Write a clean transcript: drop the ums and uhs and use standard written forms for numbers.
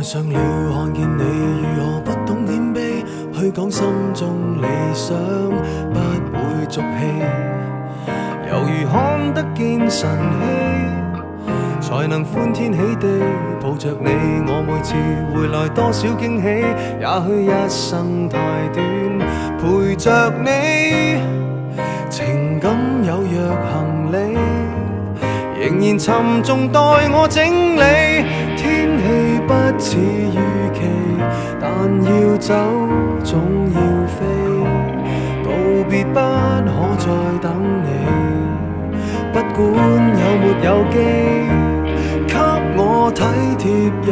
愛上了看見你如何不懂謙卑，去講心中理想不會俗氣，猶如看得見晨曦，才能歡天喜地抱着你。我每次回來多少驚喜，也許一生太短，陪着你，情感有若行李，仍然沉重待我整理。天氣不似預期，但要走總要飛，道別不可再等你，不管有沒有機，給我體貼入